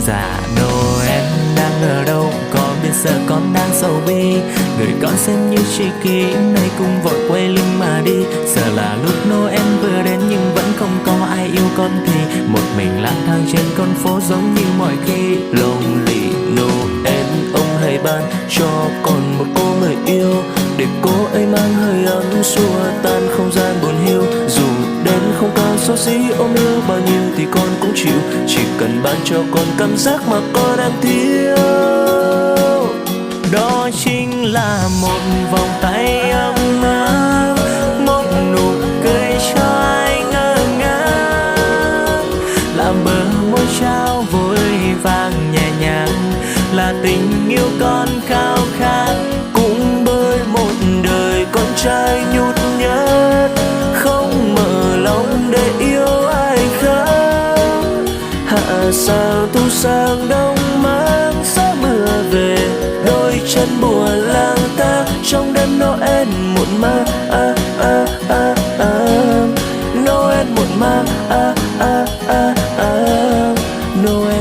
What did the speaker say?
Dạ Noel đang ở đâu, có biết giờ con đang sầu bi. Người con xem như tri kỷ nay cùng vội quay lưng mà đi. Giờ là lúc Noel vừa đến nhưng vẫn không có ai yêu con thì một mình lang thang trên con phố giống như mọi khi. Lonely Noel, ông hãy ban cho con một cô người yêu để cô ấy mang hơi ấm xua tan không gian buồn hiu. Dù đến không có xấu xí ôm yêu bao nhiêu thì con cũng chịu, chỉ cần ban cho con cảm giác mà con đang thiếu. Đó chính là một vòng tay ấm áp, một nụ cười cho anh ngỡ ngàng, làm bờ môi trao vội vàng nhẹ nhàng, là tình yêu con khao khát cũng bởi một đời con trai nhút nhát, không mở lòng để yêu ai khác. Hạ sao thu sang đông mang gió mưa về, đôi chân buồn lang thang trong đêm Noel muộn màng. Noel muộn màng. Noel